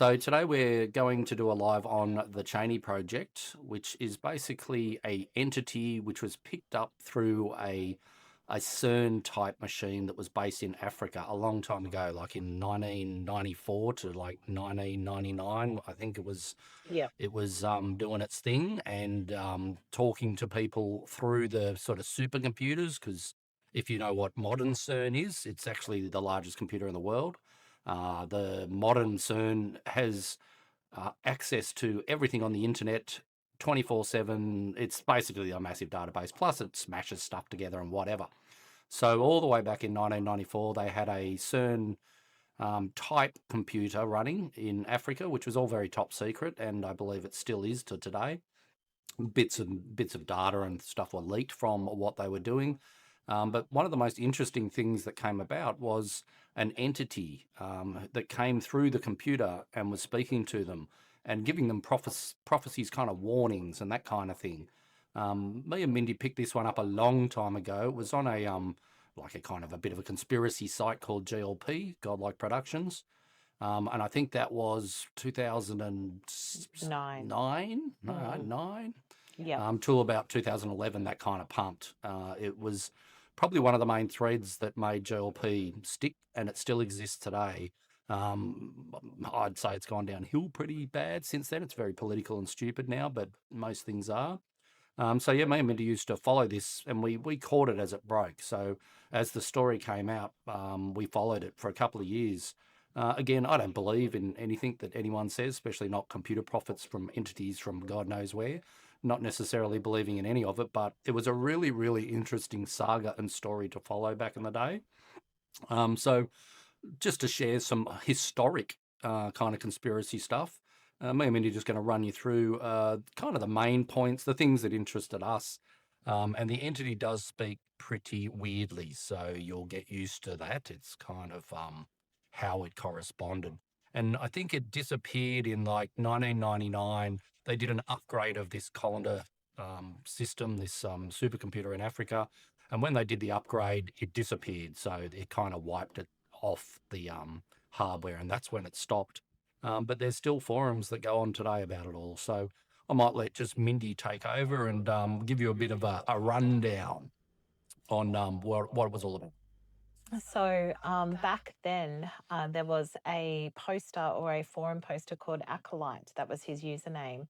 So today we're going to do a live on the Chani project, which is basically a entity which was picked up through a CERN type machine that was based in Africa a long time ago, like in 1994 to like 1999. I think Yeah. doing its thing and talking to people through the sort of supercomputers. Because if you know what modern CERN is, it's actually the largest computer in the world. The modern CERN has access to everything on the internet 24/7. It's basically a massive database, plus it smashes stuff together and whatever. So, all the way back in 1994, they had a CERN type computer running in Africa, which was all very top secret, and I believe it still is to today. Bits of data and stuff were leaked from what they were doing. But one of the most interesting things that came about was an entity that came through the computer and was speaking to them and giving them prophecies, kind of warnings and that kind of thing. Me and Mindy picked this one up a long time ago. It was on a like a kind of a bit of a conspiracy site called GLP, Godlike Productions. And I think that was 2009, 9. no, Mm. 9, Yep. till about 2011, that kind of pumped. It was probably one of the main threads that made GLP stick, and it still exists today. I'd say it's gone downhill pretty bad since then. It's very political and stupid now, but most things are. So yeah, me and Mindy used to follow this, and we caught it as it broke. So as the story came out, we followed it for a couple of years. Again, I don't believe in anything that anyone says, especially not computer profits from entities from God knows where. Not necessarily believing in any of it, but it was a really, really interesting saga and story to follow back in the day. So just to share some historic kind of conspiracy stuff. Me and Mindy are just going to run you through kind of the main points, the things that interested us. And the entity does speak pretty weirdly, so you'll get used to that. It's kind of how it corresponded. And I think it disappeared in like 1999. They did an upgrade of this colander system, this supercomputer in Africa. And when they did the upgrade, it disappeared. So it kind of wiped it off the hardware, and that's when it stopped. But there's still forums that go on today about it all. So I might let just Mindy take over and give you a bit of a rundown on what it was all about. So back then, there was a poster or a forum poster called Acolyte. That was his username.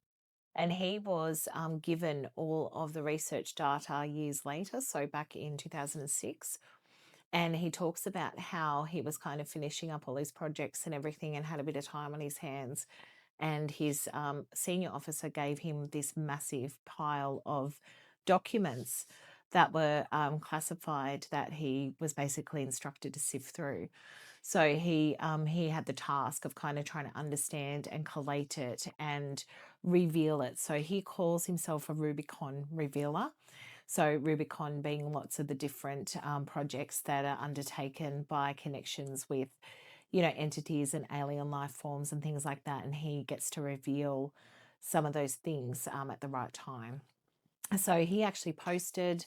And he was given all of the research data years later, so back in 2006. And he talks about how he was kind of finishing up all his projects and everything and had a bit of time on his hands. And his senior officer gave him this massive pile of documents that were classified that he was basically instructed to sift through. So he had the task of kind of trying to understand and collate it and reveal it. So he calls himself a Rubicon revealer. So Rubicon being lots of the different projects that are undertaken by connections with, entities and alien life forms and things like that. And he gets to reveal some of those things at the right time. So he actually posted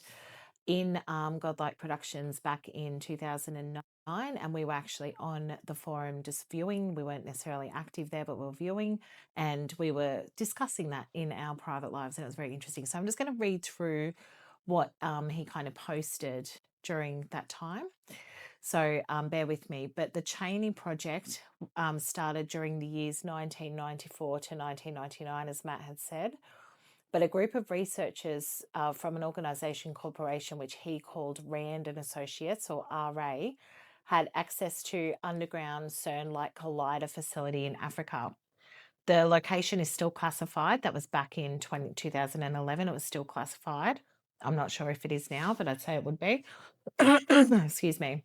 in Godlike Productions back in 2009, and we were actually on the forum just viewing. We weren't necessarily active there, but we were viewing, and we were discussing that in our private lives, and it was very interesting. So I'm just going to read through what he kind of posted during that time. So bear with me. But the Chani project started during the years 1994 to 1999, as Matt had said. But a group of researchers from an organisation corporation, which he called Rand and Associates, or RA, had access to underground CERN-like collider facility in Africa. The location is still classified. That was back in 2011. It was still classified. I'm not sure if it is now, but I'd say it would be. Excuse me.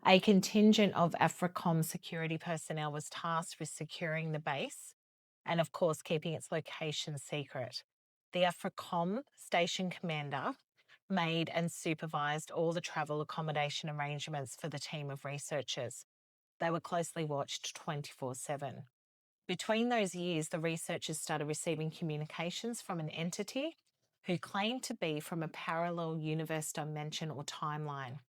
A contingent of AFRICOM security personnel was tasked with securing the base and, of course, keeping its location secret. The AFRICOM station commander made and supervised all the travel accommodation arrangements for the team of researchers. They were closely watched 24/7. Between those years, the researchers started receiving communications from an entity who claimed to be from a parallel universe dimension or timeline.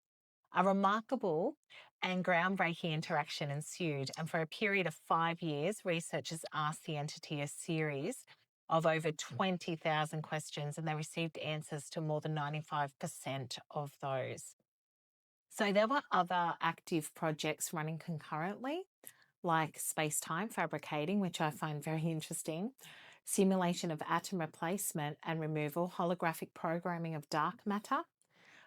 A remarkable and groundbreaking interaction ensued, and for a period of 5 years, researchers asked the entity a series of over 20,000 questions, and they received answers to more than 95% of those. So there were other active projects running concurrently, like space time fabricating, which I find very interesting, simulation of atom replacement and removal, holographic programming of dark matter,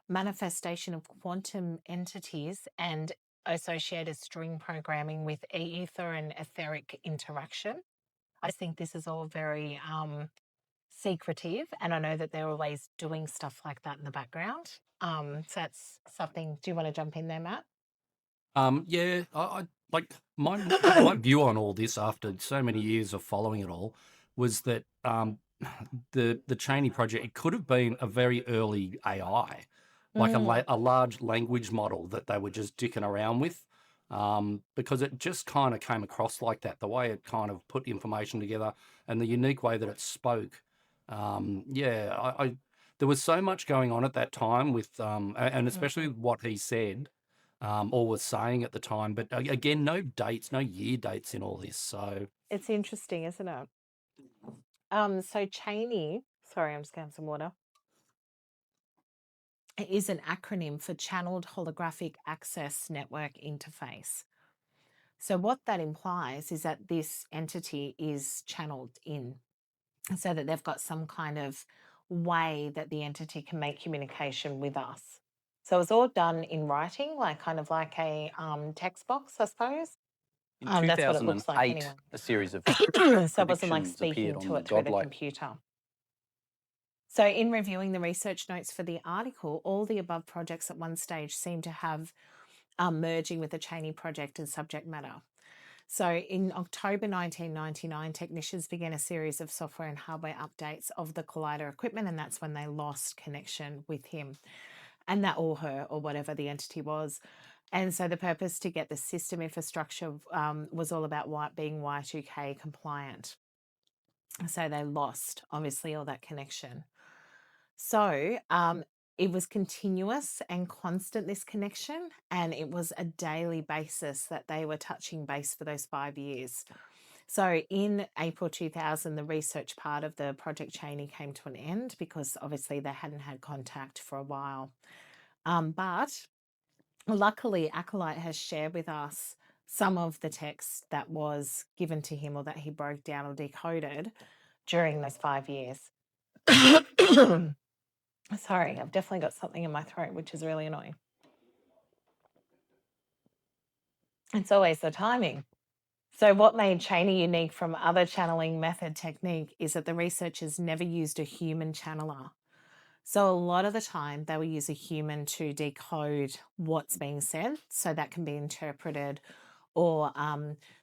manifestation of quantum entities, and associated string programming with ether and etheric interaction. I think this is all very secretive, and I know that they're always doing stuff like that in the background. So that's something. Do you want to jump in there, Matt? Yeah, I like my view on all this after so many years of following it all was that the Cheney project, it could have been a very early AI, like Mm, a large language model that they were just dicking around with, because it just kind of came across like that, the way it kind of put information together and the unique way that it spoke. Yeah, there was so much going on at that time with, and especially mhm. with what he said, or was saying at the time. But again, no dates, no year dates in all this. So It's interesting, isn't it? So Cheney, sorry, I'm just getting some water, is an acronym for Channeled Holographic Access Network Interface. So what that implies is that this entity is channeled in, so that they've got some kind of way that the entity can make communication with us. So it's all done in writing, like kind of like a text box, I suppose. In That's what it looks like 2008, anyway. a series of So it wasn't like predictions appeared speaking on to the it through the godlike. computer. So, in reviewing the research notes for the article, all the above projects at one stage seem to have merging with the Cheney project and subject matter. So, in October 1999, technicians began a series of software and hardware updates of the collider equipment, and that's when they lost connection with him and that, or her, or whatever the entity was. And so, the purpose to get the system infrastructure was all about being Y2K compliant. So, they lost obviously all that connection. So, it was continuous and constant, this connection, and it was a daily basis that they were touching base for those 5 years. So, in April 2000, the research part of the Project Cheney came to an end because obviously they hadn't had contact for a while. But luckily, Acolyte has shared with us some of the text that was given to him or that he broke down or decoded during those 5 years. Sorry, I've definitely got something in my throat, which is really annoying. It's always the timing. So, what made Cheney unique from other channeling method technique is that the researchers never used a human channeler. So, a lot of the time, they will use a human to decode what's being said. So, that can be interpreted or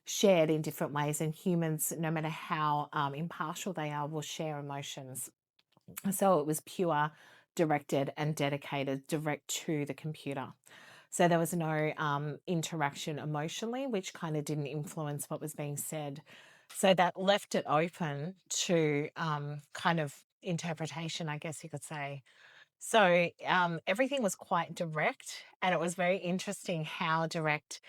shared in different ways. And humans, no matter how impartial they are, will share emotions. So it was pure, directed, and dedicated direct to the computer. So there was no interaction emotionally, which kind of didn't influence what was being said. So that left it open to kind of interpretation, I guess you could say. So everything was quite direct, and it was very interesting how direct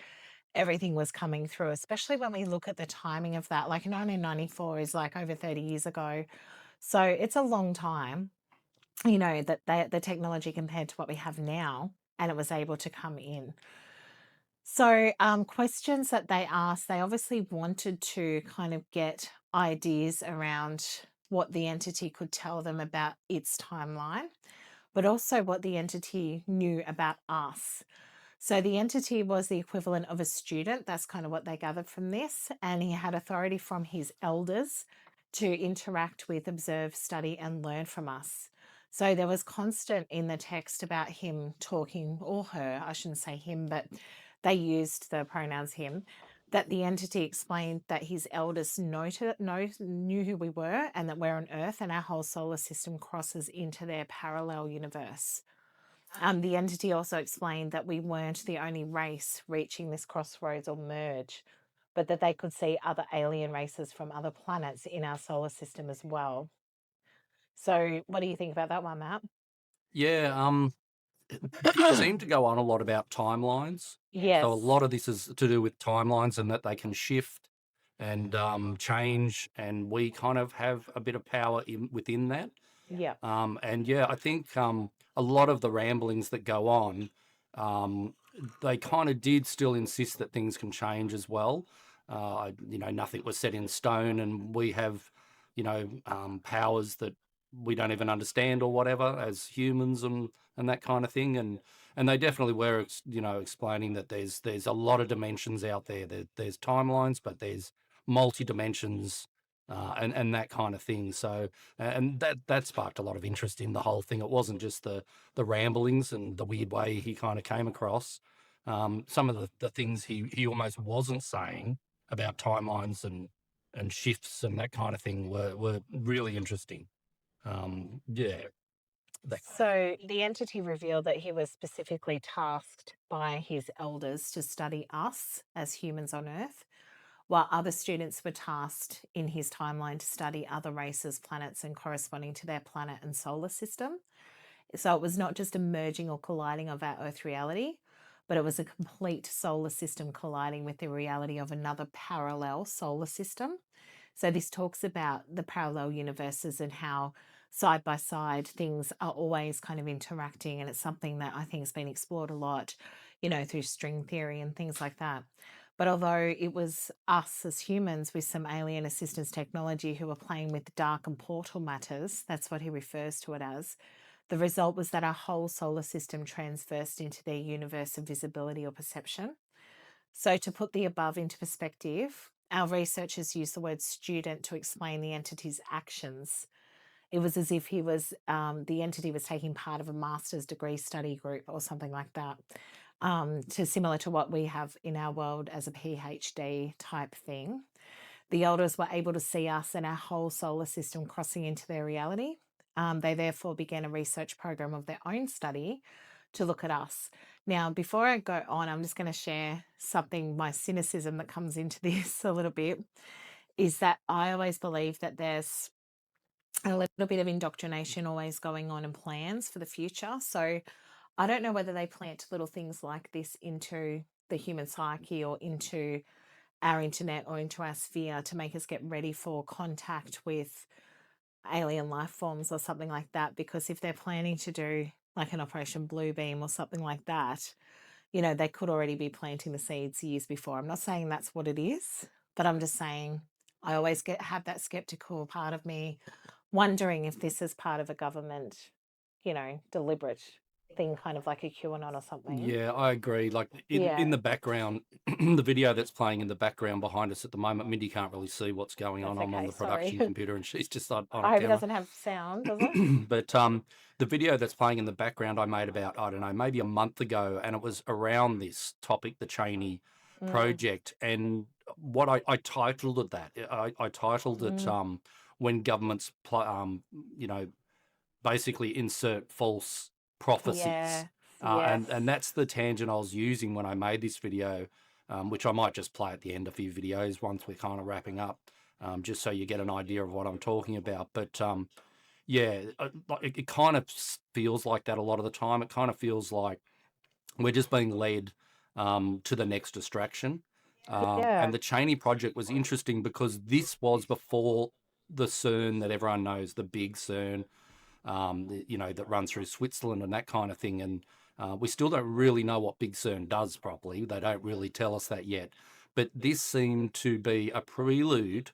everything was coming through, especially when we look at the timing of that. Like 1994 is like over 30 years ago. So it's a long time, that the technology compared to what we have now, and it was able to come in. So, questions that they asked, they obviously wanted to kind of get ideas around what the entity could tell them about its timeline, but also what the entity knew about us. So, the entity was the equivalent of a student. That's kind of what they gathered from this. And he had authority from his elders to interact with, observe, study, and learn from us. So there was constant in the text about him talking, or her, I shouldn't say him, but they used the pronouns him, that the entity explained that his elders knew who we were and that we're on Earth and our whole solar system crosses into their parallel universe. The entity also explained that we weren't the only race reaching this crossroads or merge, but that they could see other alien races from other planets in our solar system as well. So, what do you think about that one, Matt? yeah, It seemed to go on a lot about timelines. So a Yes. lot of this is to do with timelines and that they can shift and change, and we kind of have a bit of power within that. Yeah. And yeah, I think a lot of the ramblings that go on, um, they kind of did still insist that things can change as well. Nothing was set in stone, and we have, powers that we don't even understand or whatever as humans, and that kind of thing. And they definitely were, explaining that there's a lot of dimensions out there. There's timelines, but there's multi dimensions, and that kind of thing. So, and that sparked a lot of interest in the whole thing. It wasn't just the ramblings and the weird way he kind of came across. Some of the things he almost wasn't saying about timelines and shifts and that kind of thing were really interesting. Yeah, that, So the entity revealed that he was specifically tasked by his elders to study us as humans on Earth, while other students were tasked in his timeline to study other races, planets, and corresponding to their planet and solar system. So it was not just a merging or colliding of our Earth reality, but it was a complete solar system colliding with the reality of another parallel solar system. So this talks about the parallel universes and how side by side things are always kind of interacting. And it's something that I think has been explored a lot, through string theory and things like that. But although it was us as humans with some alien assistance technology who were playing with dark and portal matters, that's what he refers to it as, the result was that our whole solar system transversed into their universe of visibility or perception. So, to put the above into perspective, our researchers use the word student to explain the entity's actions. It was as if the entity was taking part of a master's degree study group or something like that, similar to what we have in our world as a PhD type thing. The elders were able to see us and our whole solar system crossing into their reality. They therefore began a research program of their own study to look at us. Now, before I go on, I'm just going to share something, my cynicism that comes into this a little bit, is that I always believe that there's a little bit of indoctrination always going on in plans for the future. So I don't know whether they plant little things like this into the human psyche or into our internet or into our sphere to make us get ready for contact with alien life forms or something like that. Because if they're planning to do like an Operation Bluebeam or something like that, they could already be planting the seeds years before. I'm not saying that's what it is, but I'm just saying I always have that skeptical part of me wondering if this is part of a government, deliberate thing, kind of like a QAnon or something. yeah, I agree. Like in Yeah, the background, the video that's playing in the background behind us at the moment, Mindy can't really see what's going on. that's I'm on okay. the Sorry. production computer, and she's just on a I hope it camera. doesn't have sound, does it? But the video that's playing in the background I made about, I don't know, maybe a month ago, and it was around this topic, the Chani Mm, project. And what I titled it that, I titled it mm, when governments, basically insert false prophecies. yes, yes. And that's the tangent I was using when I made this video, which I might just play at the end of a few videos once we're kind of wrapping up, just so you get an idea of what I'm talking about. But yeah, it kind of feels like that a lot of the time. It kind of feels like we're just being led to the next distraction. Yeah. And the Cheney project was interesting because this was before the CERN that everyone knows, the big CERN, that runs through Switzerland and that kind of thing. And we still don't really know what Big CERN does properly. They don't really tell us that yet. But this seemed to be a prelude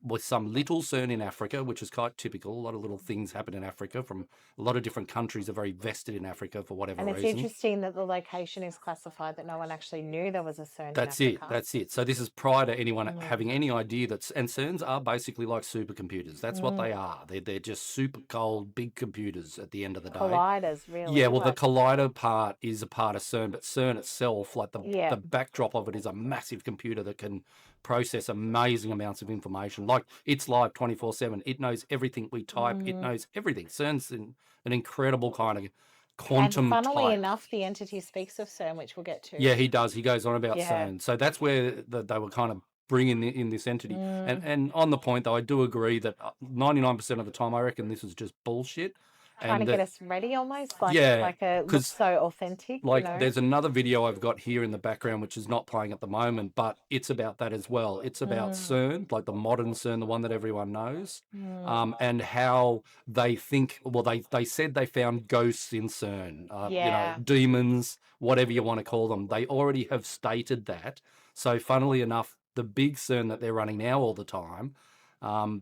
with some little CERN in Africa, which is quite typical. A lot of little things happen in Africa from a lot of different countries are very vested in Africa for whatever And it's reason. interesting that the location is classified that no one actually knew there was a CERN in That's it. Africa. That's it. So this is prior to anyone Mm, having any idea and CERNs are basically like supercomputers. That's what mm. they are. They're just super cold, big computers at the end of the day. Colliders, Yeah, really. well, the Like, collider part is a part of CERN, but CERN itself, like yeah. the backdrop of it, is a massive computer that can process amazing amounts of information. Like it's live 24/7. It knows everything we type. It Mm. knows everything. CERN's an incredible kind of And quantum funnily type. enough, the entity speaks of CERN, which we'll get to. Yeah, he does. He goes on about Yeah. CERN. So that's where they were kind of bringing in this entity. Mm, And on the point, though, I do agree that 99% of the time, I reckon this is just bullshit. Trying to And get us ready almost, yeah, like it looks because so authentic, you like know? there's another video I've got here in the background, which is not playing at the moment, but it's about that as well. It's about Mm, CERN, like the modern CERN, the one that everyone knows, mm. and how they think, well, they said they found ghosts in CERN, Yeah. demons, whatever you want to call them. They already have stated that. So funnily enough, the big CERN that they're running now all the time,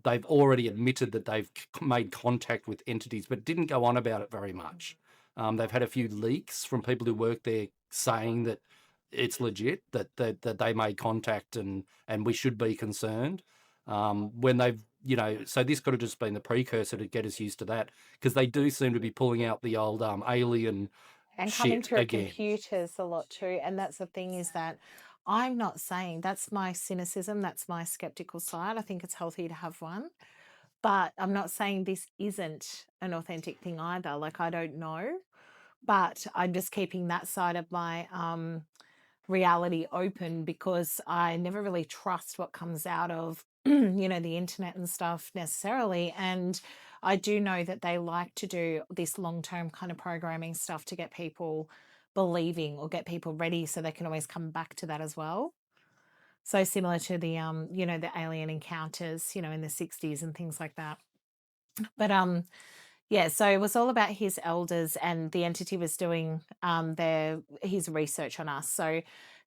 they've already admitted that they've made contact with entities, but didn't go on about it very much. They've had a few leaks from people who work there saying that it's legit, that they made contact and we should be concerned. When they've, so this could have just been the precursor to get us used to that, because they do seem to be pulling out the old alien And coming shit through again. computers a lot too. And that's the thing, is that I'm not saying, that's my cynicism, that's my skeptical side. I think it's healthy to have one. But I'm not saying this isn't an authentic thing either. Like, I don't know. But I'm just keeping that side of my reality open, because I never really trust what comes out of the internet and stuff necessarily. And I do know that they like to do this long-term kind of programming stuff to get people believing or get people ready, so they can always come back to that as well. So similar to the the alien encounters, in the 60s and things like that. But yeah, so it was all about his elders, and the entity was doing his research on us. So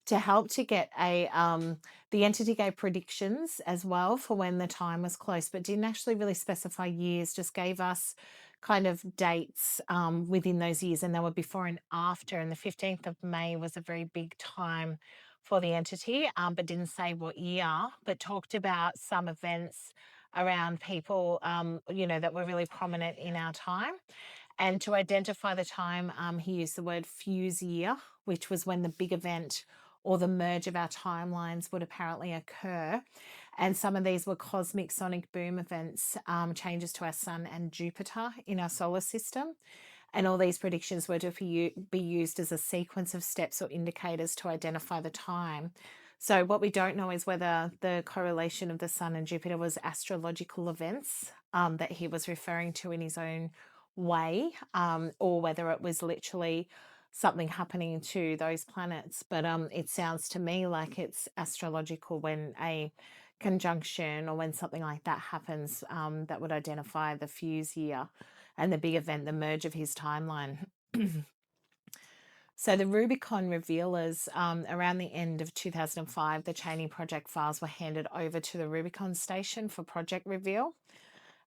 to help to get the entity gave predictions as well for when the time was close, but didn't actually really specify years, just gave us kind of dates within those years, and they were before and after. And the 15th of May was a very big time for the entity, but didn't say what year, but talked about some events around people, that were really prominent in our time. And to identify the time, he used the word fuse year, which was when the big event or the merge of our timelines would apparently occur. And some of these were cosmic sonic boom events, changes to our sun and Jupiter in our solar system. And all these predictions were to be used as a sequence of steps or indicators to identify the time. So what we don't know is whether the correlation of the sun and Jupiter was astrological events that he was referring to in his own way, or whether it was literally something happening to those planets. But it sounds to me like it's astrological, when a conjunction or when something like that happens, that would identify the fuse year and the big event, the merge of his timeline. So the Rubicon revealers, around the end of 2005, the Chani project files were handed over to the Rubicon station for project reveal.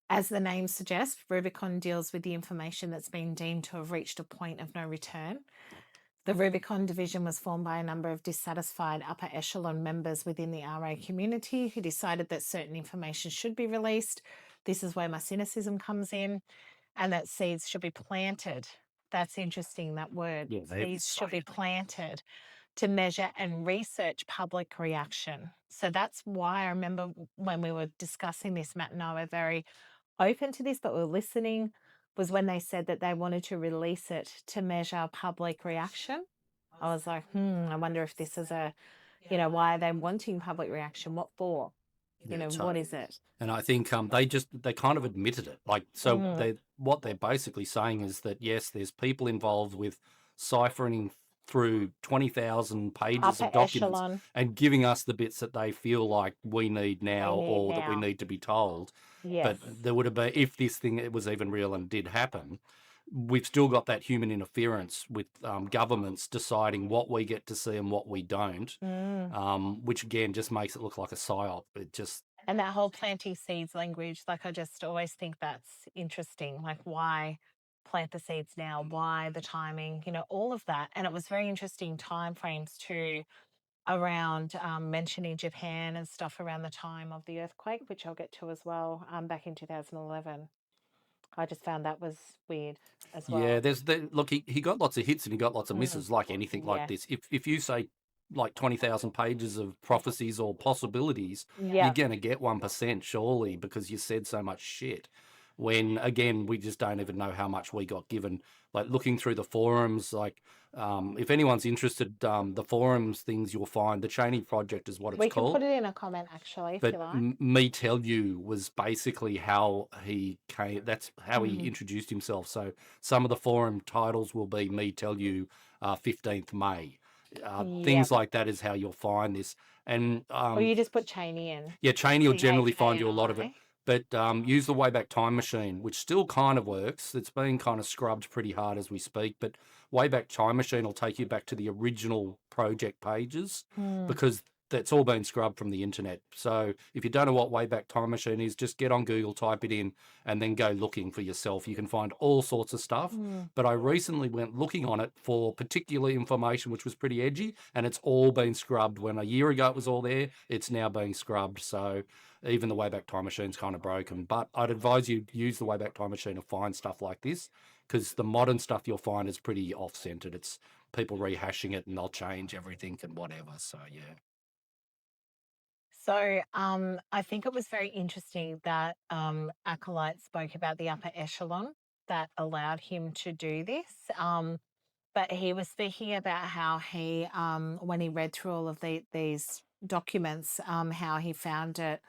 As the name suggests, Rubicon deals with the information that's been deemed to have reached a point of no return. The Rubicon division was formed by a number of dissatisfied upper echelon members within the RA community who decided that certain information should be released. This is where my cynicism comes in, and that seeds should be planted. That's interesting, that word. Yeah, Seeds should be planted to measure and research public reaction. So that's why I remember when we were discussing this, Matt and I were very open to this, but we were listening, was when they said that they wanted to release it to measure public reaction. I was like, I wonder if this is why are they wanting public reaction? What for? yeah, What is it? and I think they kind of admitted it. Like, so Mm, what they're basically saying is that yes, there's people involved with ciphering through 20,000 pages upper of documents echelon, and giving us the bits that they feel like we need they now need or that we now. need to be told. Yes. But there would have been, if this thing it was even real and did happen, we've still got that human interference with governments deciding what we get to see and what we don't, Mm. which again just makes it look like a psyop. It just And that whole planting seeds language, like, I just always think that's interesting. Like, why plant the seeds now? Why the timing? All of that. And it was very interesting time frames too, around mentioning Japan and stuff around the time of the earthquake, which I'll get to as well, back in 2011. I just found that was weird as Yeah, well. look, he got lots of hits and he got lots of Mm, misses, like anything like yeah. this. If you say like 20,000 pages of prophecies or possibilities, you're Yep. gonna get 1% surely because you said so much shit. when again we just don't even know how much we got given. Like looking through the forums, like if anyone's interested, the forums things you'll find, the Chani project is what it's We can put called. it in a comment actually if But you like. me tell you was basically how he came. That's how he Mm. introduced himself. So some of the forum titles will be me tell you 15th May. Yep. Things like that is how you'll find this. And Or you just put Chani in. yeah, Chani will generally find you a lot of it. Chani. But use the Wayback Time Machine, which still kind of works. It's been kind of scrubbed pretty hard as we speak. But Wayback Time Machine will take you back to the original project pages Mm. because that's all been scrubbed from the internet. So if you don't know what Wayback Time Machine is, just get on Google, type it in, and then go looking for yourself. You can find all sorts of stuff. Mm. But I recently went looking on it for particular information, which was pretty edgy, and it's all been scrubbed. When a year ago it was all there, it's now being scrubbed. So even the Wayback Time Machine's kind of broken. But I'd advise you use the Wayback Time Machine to find stuff like this, because the modern stuff you'll find is pretty off-centered. It's people rehashing it and they'll change everything and whatever. So yeah. So I think it was very interesting that Acolyte spoke about the upper echelon that allowed him to do this. But he was speaking about how he, when he read through all of these documents, how he found it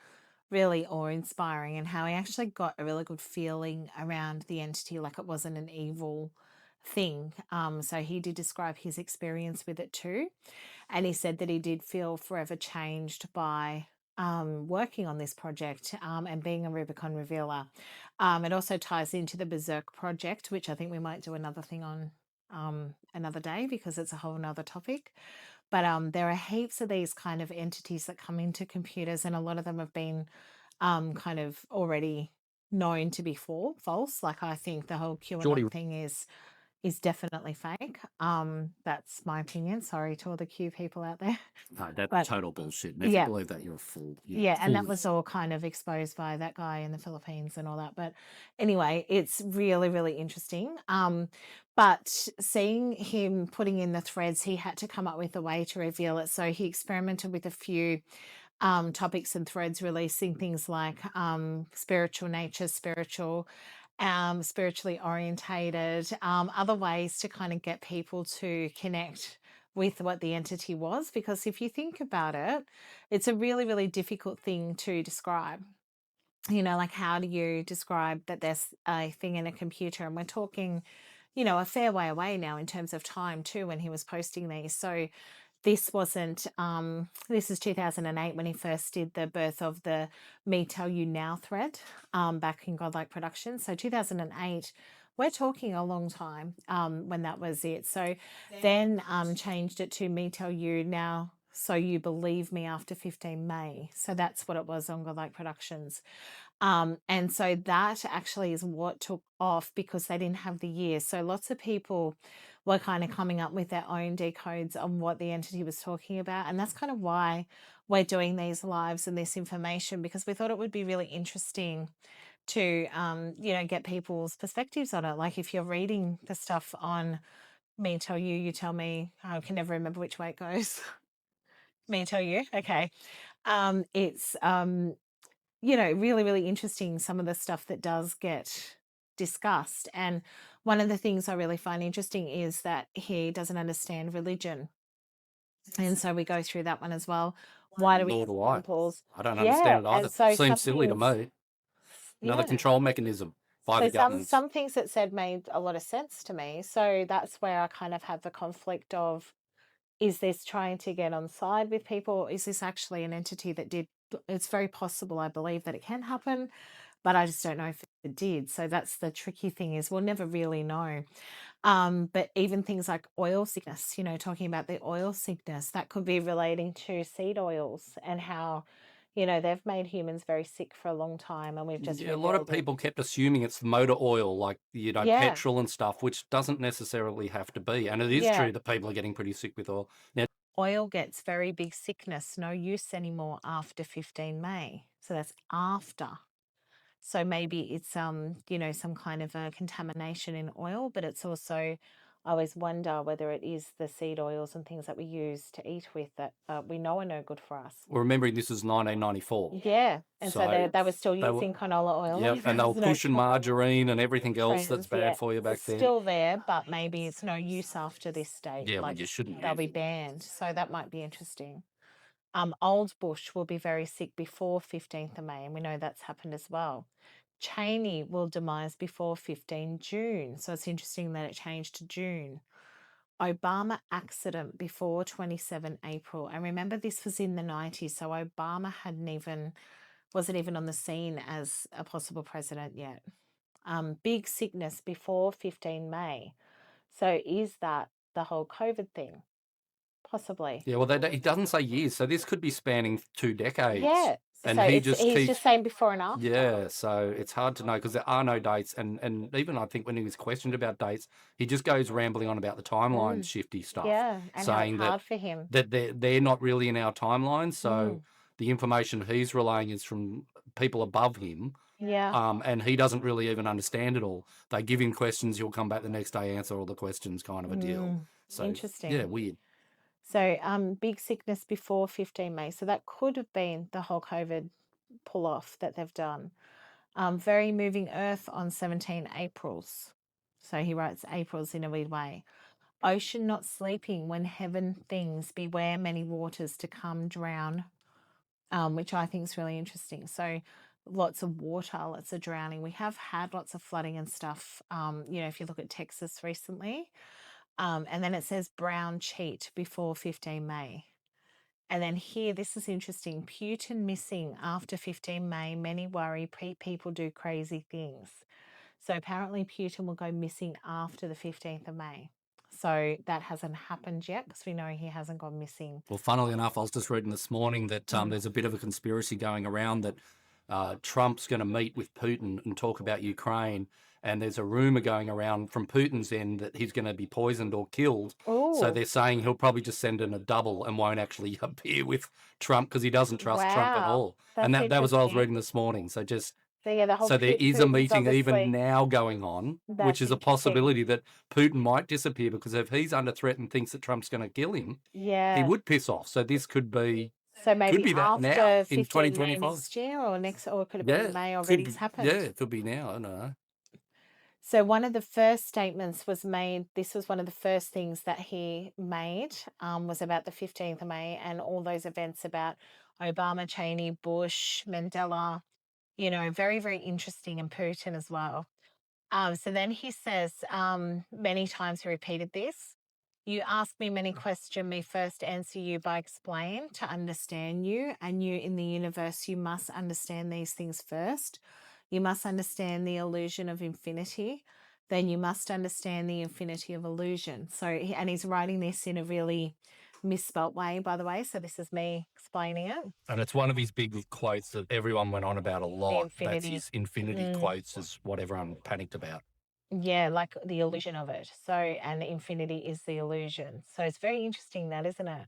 really awe-inspiring and how he actually got a really good feeling around the entity, like it wasn't an evil thing. So he did describe his experience with it too. And he said that he did feel forever changed by working on this project and being a Rubicon revealer. It also ties into the Berserk project, which I think we might do another thing on another day because it's a whole nother topic. But there are heaps of these kind of entities that come into computers, and a lot of them have been kind of already known to be false. Like I think the whole Geordie, QAnon thing is definitely fake. That's my opinion. Sorry to all the Q people out there. no, that's But total bullshit. And if you yeah, believe that, you're a fool. yeah, and that Fool. was all kind of exposed by that guy in the Philippines and all that. But anyway, it's really, really interesting. But seeing him putting in the threads, he had to come up with a way to reveal it. So he experimented with a few topics and threads, releasing things like spiritual nature, spiritually orientated, other ways to kind of get people to connect with what the entity was. Because if you think about it, it's a really, really difficult thing to describe. Like how do you describe that there's a thing in a computer? And we're talking, a fair way away now in terms of time too when he was posting these. So this wasn't this is 2008 when he first did the birth of the Me Tell You Now thread back in Godlike Productions. So 2008, we're talking a long time when that was it. So then changed it to Me Tell You Now So You Believe Me after 15 May. So that's what it was on Godlike Productions. And so that actually is what took off because they didn't have the year. So lots of people were kind of coming up with their own decodes on what the entity was talking about. And that's kind of why we're doing these lives and this information, because we thought it would be really interesting to, get people's perspectives on it. Like if you're reading the stuff on Me Tell You, You Tell Me, I can never remember which way it goes. Me Tell You. Okay. It's, really, really interesting, some of the stuff that does get discussed. And one of the things I really find interesting is that he doesn't understand religion. And so we go through that one as well. Why do we Nor have do I. temples? I don't Yeah. understand it And either. so some Seems silly to things, me. Another yeah. control mechanism by So the some governments. some things that said made a lot of sense to me. So that's where I kind of have the conflict of, is this trying to get on side with people? Or is this actually an entity that did? It's very possible, I believe, that it can happen, but I just don't know if it did. So that's the tricky thing, is we'll never really know. But even things like oil sickness, talking about the oil sickness, that could be relating to seed oils and how, they've made humans very sick for a long time, and we've just Yeah, a lot of revealed it. people kept assuming it's motor oil, like, Yeah, petrol and stuff, which doesn't necessarily have to be. And it is yeah. true that people are getting pretty sick with oil. Now, Oil gets very big sickness, no use anymore after 15 May. So that's after. So maybe it's some kind of a contamination in oil, but it's also I always wonder whether it is the seed oils and things that we use to eat with that we know are no good for us. Well, remembering this is 1994. Yeah, and so they were still they were, using canola oil. yeah, and they were pushing margarine and everything else that's bad for you back It's then. still there, but maybe it's no use after this date. Yeah, well, like you shouldn't they'll use be it. banned. So that might be interesting. Old Bush will be very sick before 15th of May, and we know that's happened as well. Chani will demise before 15 June. So it's interesting that it changed to June. Obama accident before 27 April. And remember, this was in the 90s, so Obama wasn't even on the scene as a possible president yet. Big sickness before 15 May. So is that the whole COVID thing? Possibly. Yeah, well, he doesn't say years, so this could be spanning 2 decades. Yeah. And so he he's keeps, just saying before and after. yeah, so it's hard to know because there are no dates. And even I think when he was questioned about dates, he just goes rambling on about the timeline shifty stuff. Yeah, and how saying it's hard for him. that they're not really in our timeline. So the information he's relaying is from people above him. Yeah. And he doesn't really even understand it all. They give him questions, he'll come back the next day, answer all the questions, kind of a deal. So Interesting. yeah, weird. So big sickness before 15 May. So that could have been the whole COVID pull off that they've done. Very moving earth on 17 Aprils. So he writes Aprils in a weird way. Ocean not sleeping when heaven things, beware many waters to come drown, which I think is really interesting. So lots of water, lots of drowning. We have had lots of flooding and stuff, if you look at Texas recently. And then it says brown cheat before 15 May. And then here, this is interesting. Putin missing after 15 May. Many worry people do crazy things. So apparently Putin will go missing after the 15th of May. So that hasn't happened yet because we know he hasn't gone missing. Well, funnily enough, I was just reading this morning that there's a bit of a conspiracy going around that Trump's going to meet with Putin and talk about Ukraine. And there's a rumor going around from Putin's end that he's going to be poisoned or killed. Ooh. So they're saying he'll probably just send in a double and won't actually appear with Trump because he doesn't trust Trump at all. And that was what I was reading this morning. So just so there is a meeting even now going on, which is a possibility that Putin might disappear because if he's under threat and thinks that Trump's going to kill him, he would piss off. So this could be. So maybe could be that after now in 2025 2025 next year or it could have been in May already. It's happened. Yeah, it could be now. I don't know. So one of the first statements was made, this was one of the first things that he made, was about the 15th of May and all those events about Obama, Cheney, Bush, Mandela, very, very interesting, and Putin as well. So then he says, many times he repeated this, you ask me many questions, me first answer you by explain to understand you, and you in the universe, you must understand these things first. You must understand the illusion of infinity. Then you must understand the infinity of illusion. So, and he's writing this in a really misspelt way, by the way. So this is me explaining it. And it's one of his big quotes that everyone went on about a lot. That's his infinity quotes is what everyone panicked about. Yeah, like the illusion of it. So, and infinity is the illusion. So it's very interesting that, isn't it?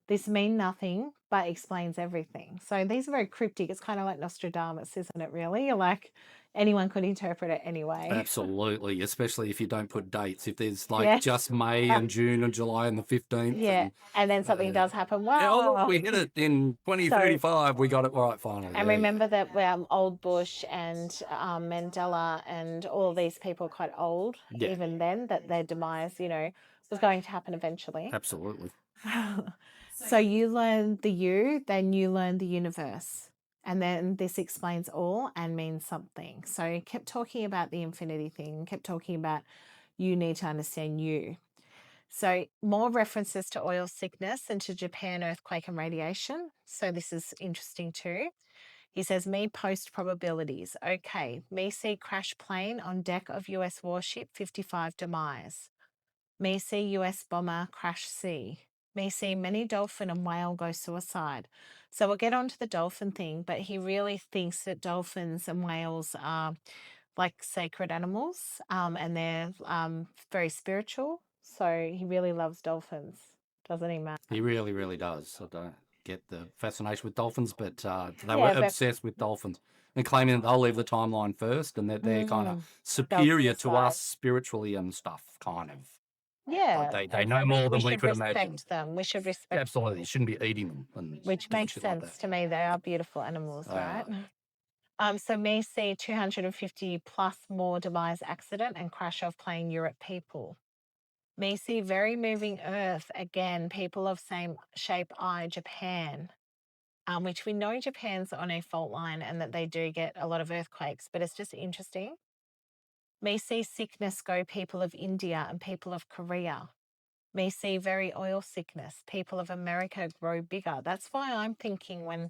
This means nothing, but explains everything. So these are very cryptic. It's kind of like Nostradamus, isn't it, really? Like anyone could interpret it anyway. Absolutely, especially if you don't put dates. If there's just May and June and July and the 15th. Yeah, and then something does happen. Wow. Yeah, we hit it in 2035. We got it right finally. And remember that old Bush and Mandela and all of these people are quite old, even then, that their demise, was going to happen eventually. Absolutely. So you learn the you, then you learn the universe. And then this explains all and means something. So he kept talking about the infinity thing, kept talking about you need to understand you. So more references to oil sickness and to Japan earthquake and radiation. So this is interesting too. He says, me post probabilities. Okay, me see crash plane on deck of US warship 55 demise. Me see US bomber crash sea. Me see many dolphin and whale go suicide. So we'll get on to the dolphin thing, but he really thinks that dolphins and whales are like sacred animals, and they're very spiritual. So he really loves dolphins, doesn't he, Matt? He really, really does. I don't get the fascination with dolphins, but they were obsessed with dolphins and claiming that they'll leave the timeline first and that they're kind of superior to us spiritually and stuff, kind of. Yeah, They know more we than we should could imagine. respect them. We should respect Absolutely, you shouldn't be eating them and which doing makes shit like sense that. to me. They are beautiful animals, They right? are. So may see 250 plus more demise accident and crash of plane Europe people. May see very moving Earth again. People of same shape eye Japan, which we know Japan's on a fault line and that they do get a lot of earthquakes. But it's just interesting. May see sickness go people of India and people of Korea. May see very oil sickness. People of America grow bigger. That's why I'm thinking when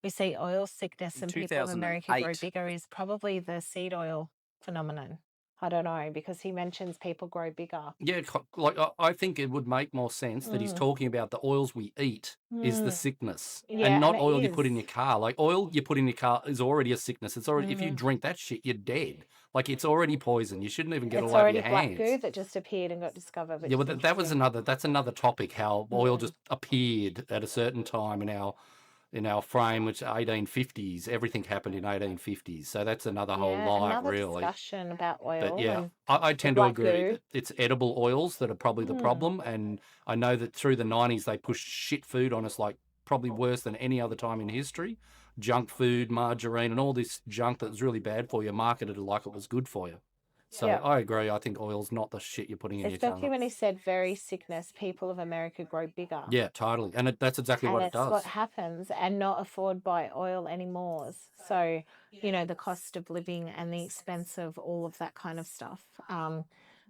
we see oil sickness In and people of America grow 2008, bigger is probably the seed oil phenomenon. I don't know, because he mentions people grow bigger. yeah, like I think it would make more sense that he's Mm, talking about the oils we eat is the mm. sickness, and Yeah, and not it oil you put is. in your car. Like oil you put in your car is already a sickness. It's already, if you Mm. drink that shit, you're dead. Like it's already poison. You shouldn't even get it It's all over already your black goo hands. that just appeared and got discovered, Yeah, which well, is that was interesting. that's another topic. How oil Mm. just appeared at a certain time in our frame, which 1850s. Everything happened in 1850s. So that's another whole Yeah, lot, another really. discussion about But oil yeah, and I the tend to black agree goo. that it's edible oils that are probably the Mm. problem. And I know that through the 90s, they pushed shit food on us like probably worse than any other time in history. Junk food, margarine, and all this junk that was really bad for you, marketed like it was good for you. So Yeah. I agree. I think oil's not the shit you're putting in your Especially car. when he said very sickness, people of America grow bigger. Yeah, totally. And that's exactly And what it it's what does. happens and not afford by oil anymore. So, the cost of living and the expense of all of that kind of stuff.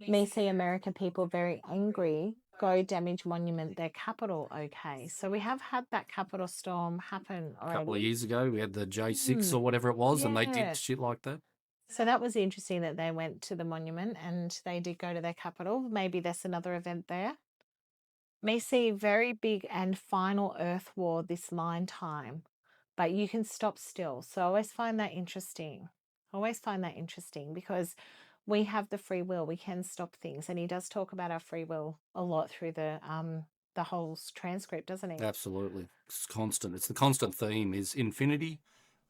Me see America people very angry, go damage monument, their capital. Okay. So we have had that capital storm happen A couple of already. years ago, we had the J6 Mm. or whatever it was, and they Yeah. did shit like that. So that was interesting that they went to the monument and they did go to their capital. Maybe there's another event there. May see very big and final Earth war this line time, but you can stop still. So I always find that interesting. I always find that interesting because we have the free will. We can stop things, and he does talk about our free will a lot through the whole transcript, doesn't he? Absolutely. It's constant. It's the constant theme is infinity.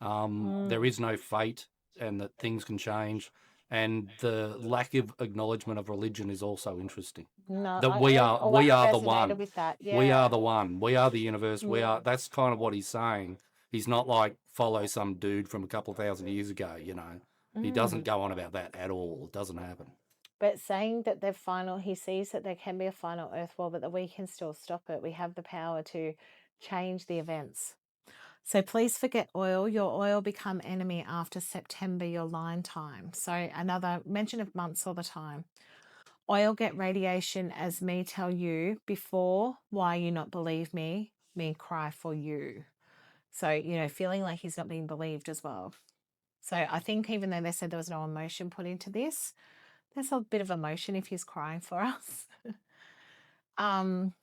There Mm. is no fate and that things can change. And the lack of acknowledgement of religion is also interesting. No, That I always we are the resonated one. with that. We are Yeah. the one. We are the universe. We Mm. are, that's kind of what he's saying. He's not like follow some dude from a couple of thousand years ago, you know. He doesn't Mm. go on about that at all. It doesn't happen. But saying that they're final, he sees that there can be a final Earth war, but that we can still stop it. We have the power to change the events. So please forget oil. Your oil become enemy after September, your line time. So another mention of months all the time. Oil get radiation as me tell you before. Why you not believe me? Me cry for you. So, feeling like he's not being believed as well. So I think even though they said there was no emotion put into this, there's a bit of emotion if he's crying for us. um,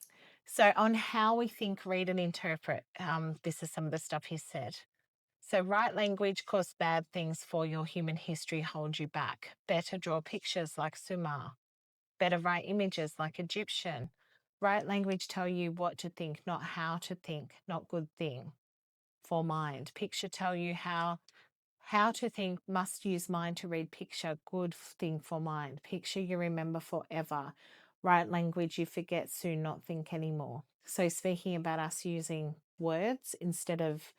so on how we think, read, and interpret, this is some of the stuff he said. So right language cause bad things for your human history, hold you back. Better draw pictures like Sumer. Better write images like Egyptian. Right language tell you what to think, not how to think, not good thing for mind. Picture tell you how to think, must use mind to read picture, good thing for mind. Picture you remember forever. Right language you forget soon, not think anymore. So speaking about us using words instead of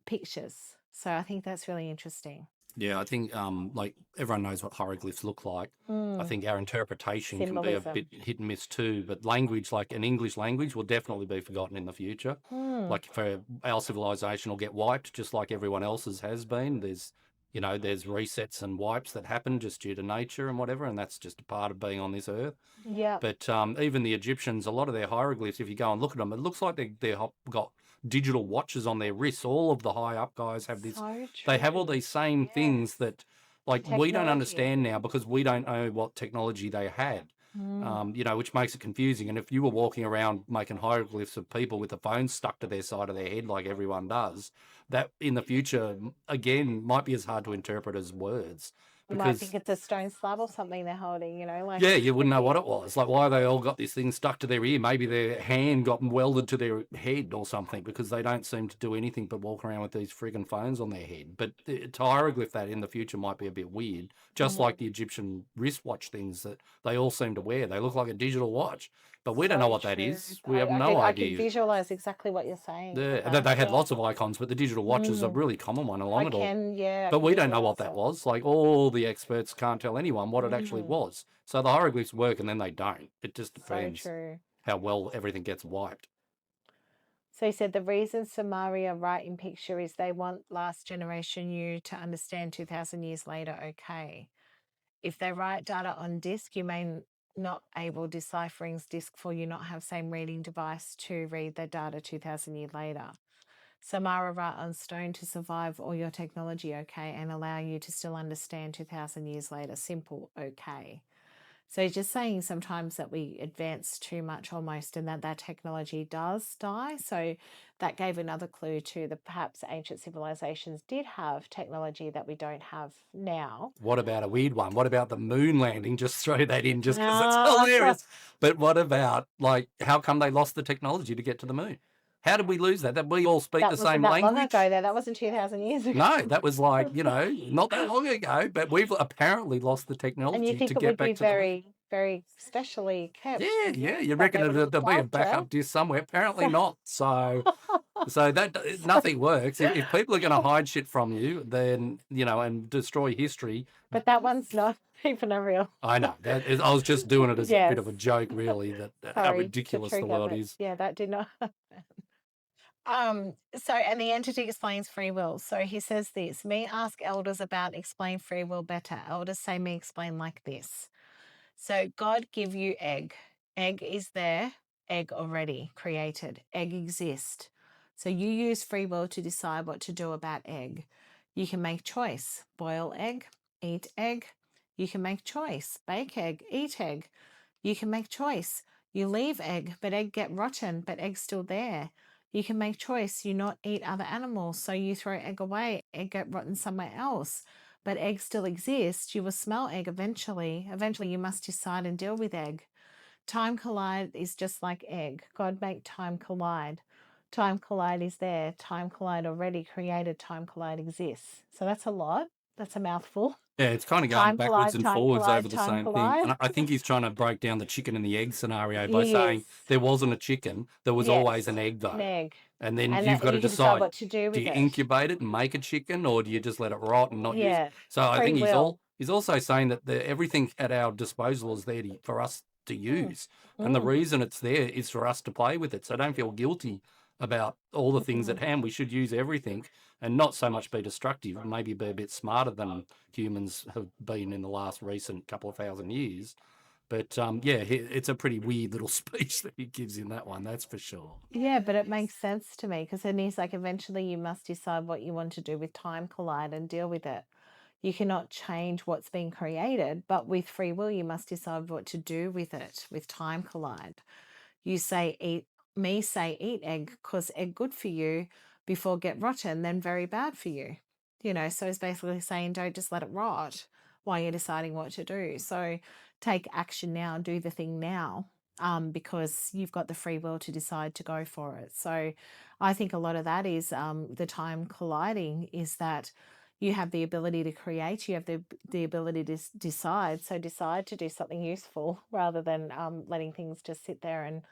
pictures. So I think that's really interesting. Yeah, I think like everyone knows what hieroglyphs look like. I Mm. think our interpretation can be a Symbolism. bit hit and miss too, but language, like an English language, will definitely be forgotten in the future. Mm. Like for our civilization will get wiped just like everyone else's has been. There's resets and wipes that happen just due to nature and whatever, and that's just a part of being on this earth. Yeah. But even the Egyptians, a lot of their hieroglyphs, if you go and look at them, it looks like they've got digital watches on their wrists. All of the high up guys have this. So They have all true. these same things that, like, we don't Technology. understand now because we don't know what technology they had. Mm. Which makes it confusing. And if you were walking around making hieroglyphs of people with a phone stuck to their side of their head, like everyone does, that in the future, again, might be as hard to interpret as words. You might because think it's a stone slab or something they're holding, you know, like yeah, you wouldn't know what it was. Like, why they all got this thing stuck to their ear? Maybe their hand got welded to their head or something, because they don't seem to do anything but walk around with these friggin' phones on their head. But to hieroglyph that in the future might be a bit weird, just like the Egyptian wristwatch things that they all seem to wear. They look like a digital watch, but we don't know so what that true. is. We have no I can idea. visualize exactly what you're saying. Yeah, with and that. they had Yeah. lots of icons, but the digital watch is a Mm, really common one I along it all. can, yeah. I But can we don't know what visualize that it. was. Like, all the experts can't tell anyone what it actually Mm, was. So the hieroglyphs work and then they don't. It just so depends true. how well everything gets wiped. So he said the reason Samaria write in picture is they want last generation you to understand 2000 years later, okay. If they write data on disk, you may not able deciphering's disk for you not have same reading device to read the data 2000 years later. Samara write on stone to survive all your technology, okay, and allow you to still understand 2000 years later. Simple, okay. So he's just saying sometimes that we advance too much almost, and that technology does die. So that gave another clue to the perhaps ancient civilizations did have technology that we don't have now. What about a weird one? What about the moon landing? Just throw that in just because it's Ah, hilarious. But what about, like, how come they lost the technology to get to the moon? How did we lose that? That we all speak that the wasn't same that long language? ago, though. That wasn't 2000 years ago. No, that was like, not that long ago, but we've apparently lost the And you technology think to it get would be back to the moon. very, very specially kept. Yeah, yeah. You That reckon they would there'll have be a loved backup it. disc somewhere? Apparently not. So that nothing works. If people are going to hide shit from you, then and destroy history. But that one's not even a real. I know that I was just doing it as a bit of a Yes. joke, really. That how Sorry to ridiculous the trigger, world but is. yeah, that did not. So and the entity explains free will. So he says this, me ask elders about explain free will better. Elders say me explain like this. So God give you egg. Egg is there, egg already created. Egg exists. So you use free will to decide what to do about egg. You can make choice. Boil egg, eat egg. You can make choice. Bake egg, eat egg. You can make choice. You leave egg, but egg get rotten, but egg's still there. You can make choice. You not eat other animals, so you throw egg away. Egg get rotten somewhere else, but egg still exists. You will smell egg eventually. Eventually, you must decide and deal with egg. Time collide is just like egg. God make time collide. Time collide is there. Time collide already created. Time collide exists. So that's a lot. That's a mouthful. Yeah, it's kind of going Time backwards collide, and time forwards collide, over the time same thing. collide. And I think he's trying to break down the chicken and the egg scenario by He saying is. there wasn't a chicken, there was always an Yes, egg, an though. egg. And then And you've got to you can decide decide, what to do do with you it. incubate it and make a chicken, or do you just let it rot and not use it? Yeah, So I free think will. he's also saying that everything at our disposal is there for us to Mm, use. And the mm, reason it's there is for us to play with it. So don't feel guilty about all the things at mm. hand. We should use everything and not so much be destructive, and maybe be a bit smarter than humans have been in the last recent couple of thousand years. But yeah, it's a pretty weird little speech that he gives in that one, that's for sure. Yeah, but it makes sense to me because then he's like, eventually you must decide what you want to do with time collide and deal with it. You cannot change what's being created, but with free will, you must decide what to do with it with time collide. You say eat egg because egg good for you before get rotten, then very bad for you. So it's basically saying don't just let it rot while you're deciding what to do. So take action now, do the thing now, because you've got the free will to decide to go for it. So I think a lot of that is the time colliding is that you have the ability to create, you have the ability to decide. So decide to do something useful rather than letting things just sit there and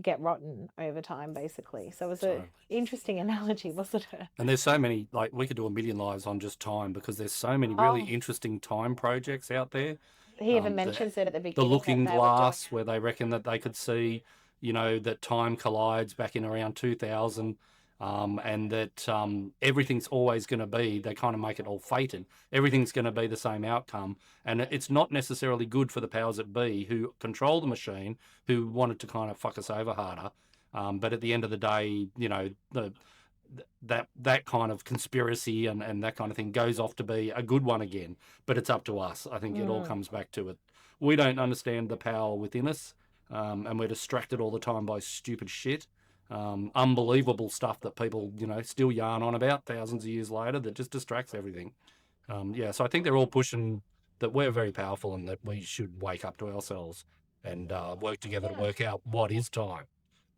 get rotten over time, basically. So it was an Totally. interesting analogy, wasn't it? And there's so many, like, we could do a million lives on just time, because there's so many really Oh, interesting time projects out there. he even The mentions it at the the beginning that Looking they were doing. Glass, where they reckon that they could see, that time collides back in around 2000, and that everything's always going to be, they kind of make it all fated. Everything's going to be the same outcome. And it's not necessarily good for the powers that be who control the machine, who wanted to kind of fuck us over harder. But at the end of the day, that kind of conspiracy and that kind of thing goes off to be a good one again. But it's up to us. I think it all Mm. comes back to it. We don't understand the power within us, and we're distracted all the time by stupid shit. Unbelievable stuff that people, still yarn on about thousands of years later, that just distracts everything. Yeah, so I think they're all pushing that we're very powerful and that we should wake up to ourselves and work together to Yeah. work out what is time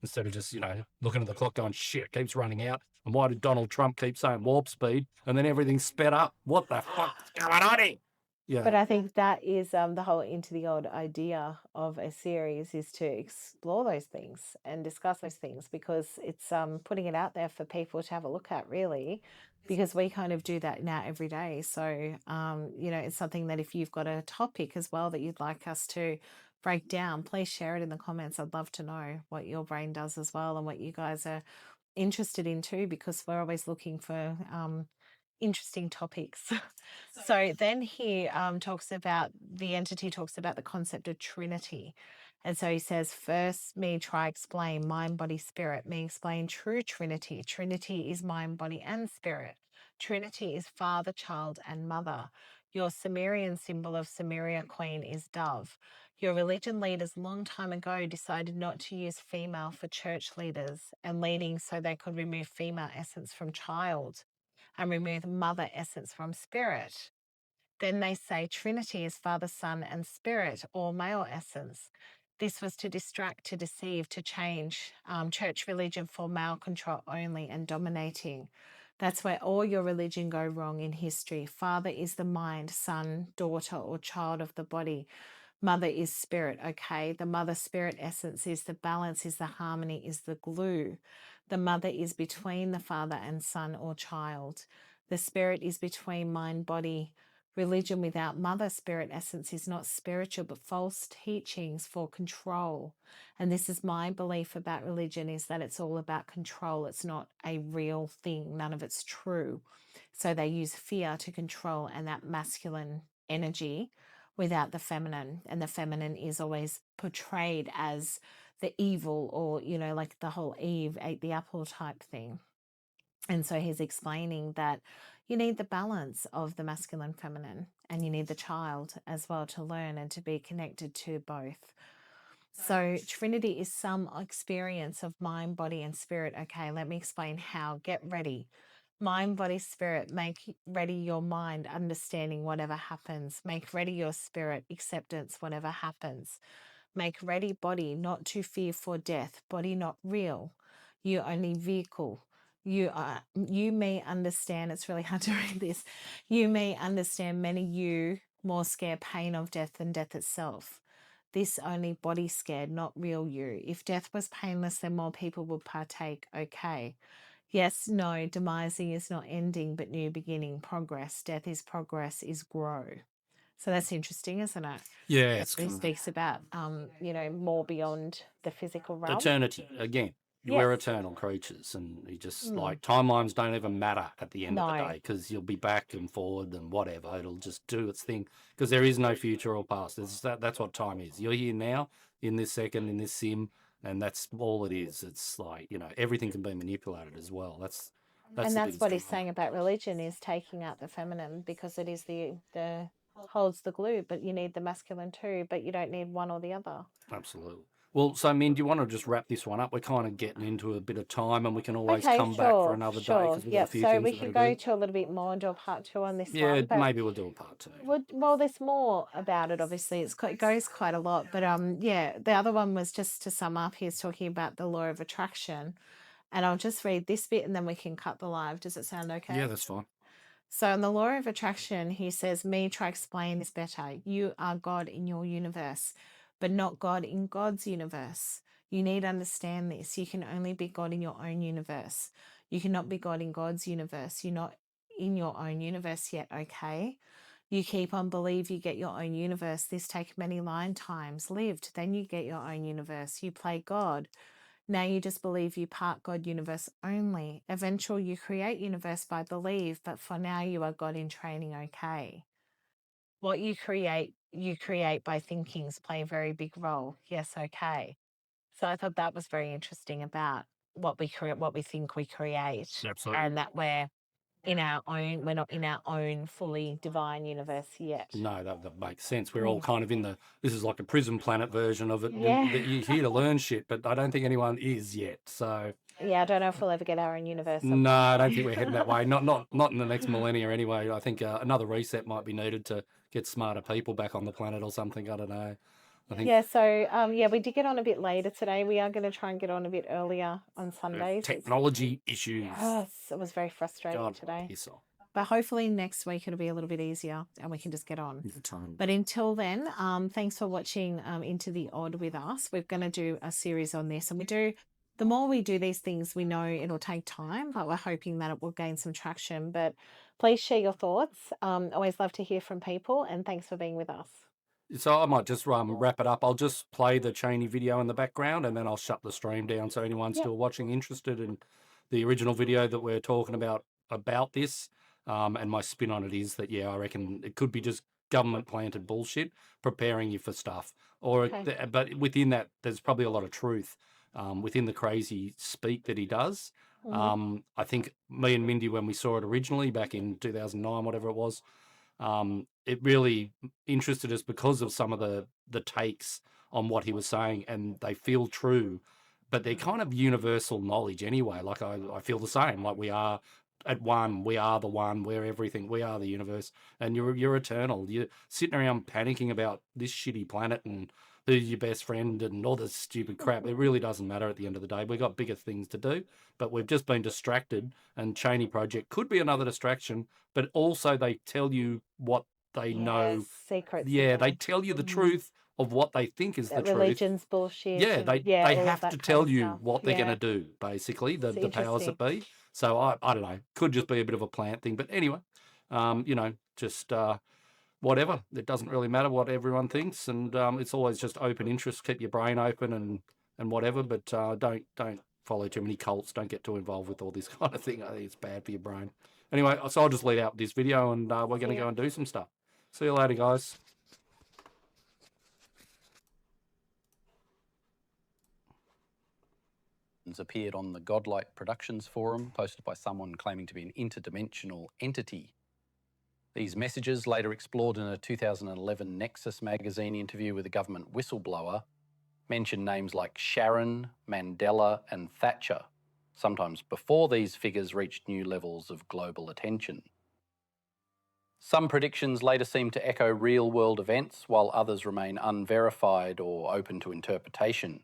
instead of just, looking at the clock going, shit, it keeps running out. And why did Donald Trump keep saying warp speed and then everything's sped up? What the fuck's going on here? Yeah. But I think that is the whole Into the Old idea of a series, is to explore those things and discuss those things, because it's putting it out there for people to have a look at, really, because we kind of do that now every day. So it's something that if you've got a topic as well that you'd like us to break down, please share it in the comments. I'd love to know what your brain does as well and what you guys are interested in too, because we're always looking for interesting topics. So then he talks about the entity, talks about the concept of Trinity. And so he says, first, me try explain mind, body, spirit. Me explain true Trinity. Trinity is mind, body, and spirit. Trinity is father, child, and mother. Your Sumerian symbol of Sumeria queen is dove. Your religion leaders long time ago decided not to use female for church leaders and leading so they could remove female essence from child and remove mother essence from spirit. Then they say Trinity is Father, Son, and Spirit, or male essence. This was to distract, to deceive, to change church religion for male control only and dominating. That's where all your religion go wrong in history. Father is the mind, son, daughter, or child of the body. Mother is spirit, okay? The mother spirit essence is the balance, is the harmony, is the glue. The mother is between the father and son or child. The spirit is between mind, body. Religion without mother spirit essence is not spiritual, but false teachings for control. And this is my belief about religion, is that it's all about control. It's not a real thing. None of it's true. So they use fear to control, and that masculine energy without the feminine. And the feminine is always portrayed as the evil, or, like the whole Eve ate the apple type thing. And so he's explaining that you need the balance of the masculine, feminine, and you need the child as well to learn and to be connected to both. So Trinity is some experience of mind, body, and spirit. Okay, let me explain how. Get ready. Mind, body, spirit. Make ready your mind, understanding whatever happens. Make ready your spirit, acceptance, whatever happens. Make ready body, not to fear for death. Body not real. You only vehicle. You may understand, it's really hard to read this. You may understand many you more scare pain of death than death itself. This only body scared, not real you. If death was painless, then more people would partake. Okay. Yes, no, demising is not ending, but new beginning, progress. Death is progress, is grow. So that's interesting, isn't it? Yeah, It it's really speaks about, more beyond the physical realm. eternity again. Yes. We're eternal creatures, and you just Mm. like timelines don't even matter at the end of the No. day, because you'll be back and forward and whatever. It'll just do its thing, because there is no future or past. That's what time is. You're here now, in this second, in this sim, and that's all it is. It's like, everything can be manipulated as well. That's And the that's biggest what he's thing. saying about religion, is taking out the feminine, because it is the holds the glue, but you need the masculine too, but you don't need one or the other. Absolutely. Well, so do you want to just wrap this one up? We're kind of getting into a bit of time, and we can always Okay, come back for sure, another day, sure. because we've got a Yep. few So things we we've could got to go do. to a little bit more and do a part 2 on this Yeah, one, but maybe we'll do a part 2. well, there's more about it. Obviously, it goes quite a lot, but yeah, the other one was, just to sum up. He's talking about the law of attraction, and I'll just read this bit, and then we can cut the live. Does it sound okay? Yeah, that's fine. So in the law of attraction, he says, me try explain this better. You are God in your universe, but not God in God's universe. You need to understand this. You can only be God in your own universe. You cannot be God in God's universe. You're not in your own universe yet, okay? You keep on believe you get your own universe. This take many lifetimes lived. Then you get your own universe. You play God. Now you just believe you part God universe only. Eventually you create universe by believe, but for now you are God in training, okay? What you create by thinkings play a very big role. Yes, okay. So I thought that was very interesting about what we create, what we think we create, Absolutely. and that we're not in our own fully divine universe yet. No, that makes sense. We're all kind of this is like a prison planet version of it. Yeah. That you're here to learn shit, but I don't think anyone is yet. So Yeah, I don't know if we'll ever get our own universe. No, I don't think we're heading that way. Not in the next millennia anyway. I think another reset might be needed to get smarter people back on the planet or something. I don't know. I think Yeah, so yeah, we did get on a bit later today. We are going to try and get on a bit earlier on Sundays. technology issues. Yes, it was very frustrating God, today. piss off. But hopefully next week it'll be a little bit easier and we can just get on. Time. But until then, thanks for watching Into the Odd with us. We're going to do a series on this, and the more we do these things, we know it'll take time, but we're hoping that it will gain some traction. But please share your thoughts. Always love to hear from people, and thanks for being with us. So I might just wrap it up. I'll just play the Chani video in the background, and then I'll shut the stream down so anyone still watching interested in the original video that we're talking about this. And my spin on it is that, yeah, I reckon it could be just government planted bullshit preparing you for stuff. But within that, there's probably a lot of truth within the crazy speak that he does. I think me and Mindy, when we saw it originally back in 2009, whatever it was, it really interested us because of some of the takes on what he was saying, and they feel true, but they're kind of universal knowledge anyway. Like I feel the same. Like we are at one, we are the one, we're everything, we are the universe, and you're eternal. You're sitting around panicking about this shitty planet and who's your best friend and all this stupid crap. It really doesn't matter at the end of the day. We've got bigger things to do, but we've just been distracted, and Cheney Project could be another distraction, but also they tell you what they know. Secrets. Yeah, they tell you the truth of what they think is the truth. Religion's bullshit. Yeah, they have to tell you what they're going to do, basically, the powers that be. So I don't know, could just be a bit of a plant thing. But anyway, just whatever. It doesn't really matter what everyone thinks, and it's always just open interest. Keep your brain open and whatever, but don't follow too many cults. Don't get too involved with all this kind of thing. I think it's bad for your brain. Anyway, so I'll just lead out this video, and we're going to go and do some stuff. See you later, guys. Appeared on the Godlike Productions forum, posted by someone claiming to be an interdimensional entity. These messages, later explored in a 2011 Nexus magazine interview with a government whistleblower, mention names like Sharon, Mandela and Thatcher, sometimes before these figures reached new levels of global attention. Some predictions later seem to echo real-world events, while others remain unverified or open to interpretation.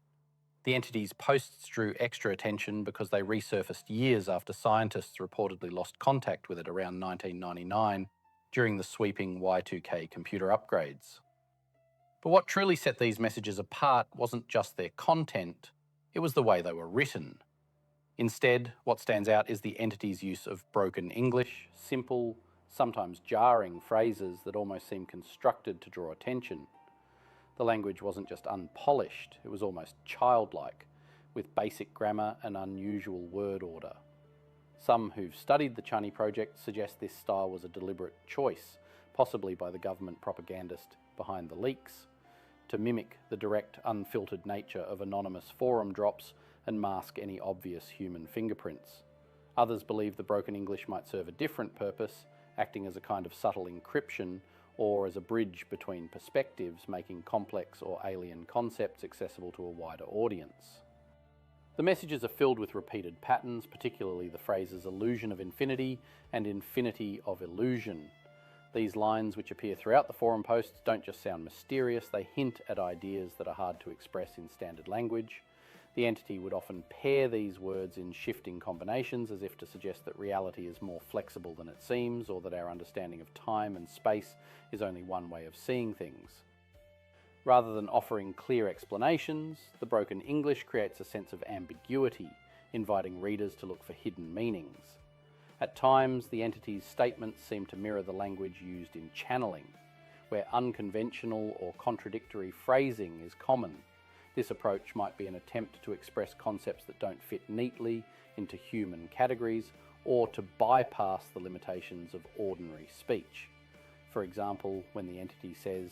The entity's posts drew extra attention because they resurfaced years after scientists reportedly lost contact with it around 1999 during the sweeping Y2K computer upgrades. But what truly set these messages apart wasn't just their content, it was the way they were written. Instead, what stands out is the entity's use of broken English, simple, sometimes jarring phrases that almost seem constructed to draw attention. The language wasn't just unpolished, it was almost childlike, with basic grammar and unusual word order. Some who've studied the Chani project suggest this style was a deliberate choice, possibly by the government propagandist behind the leaks, to mimic the direct, unfiltered nature of anonymous forum drops and mask any obvious human fingerprints. Others believe the broken English might serve a different purpose, acting as a kind of subtle encryption or as a bridge between perspectives, making complex or alien concepts accessible to a wider audience. The messages are filled with repeated patterns, particularly the phrases illusion of infinity and infinity of illusion. These lines, which appear throughout the forum posts, don't just sound mysterious, they hint at ideas that are hard to express in standard language. The entity would often pair these words in shifting combinations as if to suggest that reality is more flexible than it seems, or that our understanding of time and space is only one way of seeing things. Rather than offering clear explanations, the broken English creates a sense of ambiguity, inviting readers to look for hidden meanings. At times, the entity's statements seem to mirror the language used in channeling, where unconventional or contradictory phrasing is common. This approach might be an attempt to express concepts that don't fit neatly into human categories, or to bypass the limitations of ordinary speech. For example, when the entity says,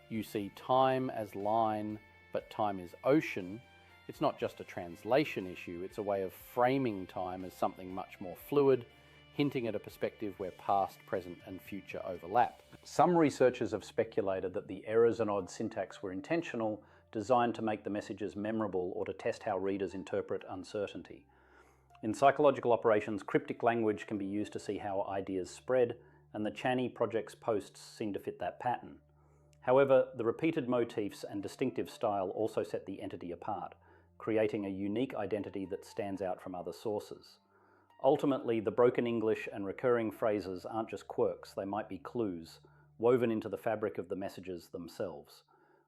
"You see time as line, but time is ocean," it's not just a translation issue, it's a way of framing time as something much more fluid, hinting at a perspective where past, present and future overlap. Some researchers have speculated that the errors and odd syntax were intentional, designed to make the messages memorable or to test how readers interpret uncertainty. In psychological operations, cryptic language can be used to see how ideas spread, and the Chani project's posts seem to fit that pattern. However, the repeated motifs and distinctive style also set the entity apart, creating a unique identity that stands out from other sources. Ultimately, the broken English and recurring phrases aren't just quirks, they might be clues, woven into the fabric of the messages themselves.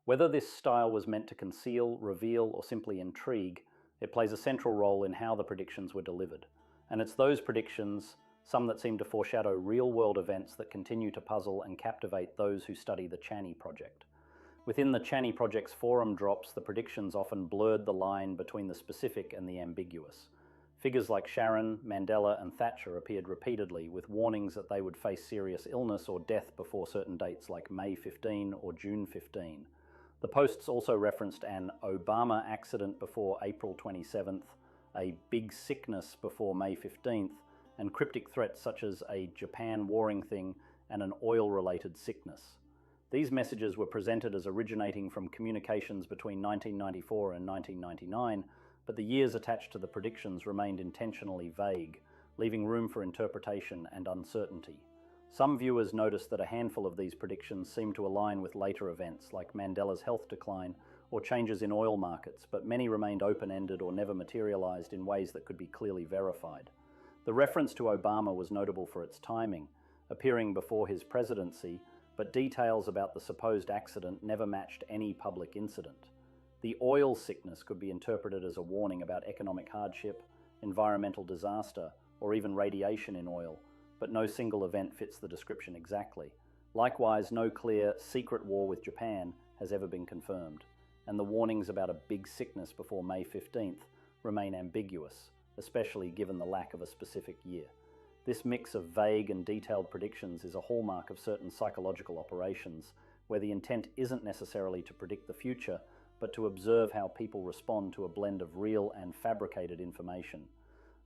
Whether this style was meant to conceal, reveal, or simply intrigue, it plays a central role in how the predictions were delivered. And it's those predictions, some that seem to foreshadow real-world events, that continue to puzzle and captivate those who study the Chani project. Within the Chani project's forum drops, the predictions often blurred the line between the specific and the ambiguous. Figures like Sharon, Mandela, and Thatcher appeared repeatedly, with warnings that they would face serious illness or death before certain dates like May 15 or June 15. The posts also referenced an Obama accident before April 27th, a big sickness before May 15th, and cryptic threats such as a Japan warring thing and an oil-related sickness. These messages were presented as originating from communications between 1994 and 1999, but the years attached to the predictions remained intentionally vague, leaving room for interpretation and uncertainty. Some viewers noticed that a handful of these predictions seemed to align with later events, like Mandela's health decline or changes in oil markets, but many remained open-ended or never materialized in ways that could be clearly verified. The reference to Obama was notable for its timing, appearing before his presidency, but details about the supposed accident never matched any public incident. The oil sickness could be interpreted as a warning about economic hardship, environmental disaster, or even radiation in oil, but no single event fits the description exactly. Likewise, no clear secret war with Japan has ever been confirmed, and the warnings about a big sickness before May 15th remain ambiguous, especially given the lack of a specific year. This mix of vague and detailed predictions is a hallmark of certain psychological operations, where the intent isn't necessarily to predict the future, but to observe how people respond to a blend of real and fabricated information.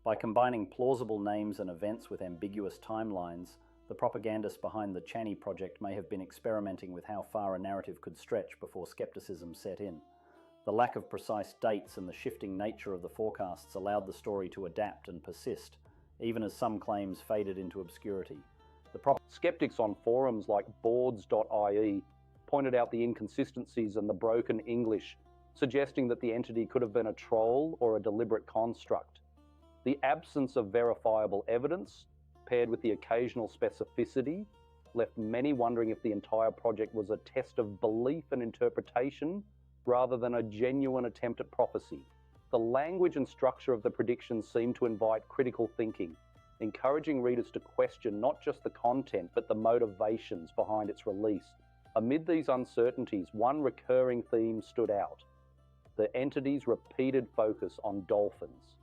By combining plausible names and events with ambiguous timelines, the propagandists behind the Chani project may have been experimenting with how far a narrative could stretch before skepticism set in. The lack of precise dates and the shifting nature of the forecasts allowed the story to adapt and persist, even as some claims faded into obscurity. Skeptics on forums like boards.ie pointed out the inconsistencies and the broken English, suggesting that the entity could have been a troll or a deliberate construct. The absence of verifiable evidence, paired with the occasional specificity, left many wondering if the entire project was a test of belief and interpretation rather than a genuine attempt at prophecy. The language and structure of the predictions seemed to invite critical thinking, encouraging readers to question not just the content but the motivations behind its release. Amid these uncertainties, one recurring theme stood out: the entity's repeated focus on dolphins.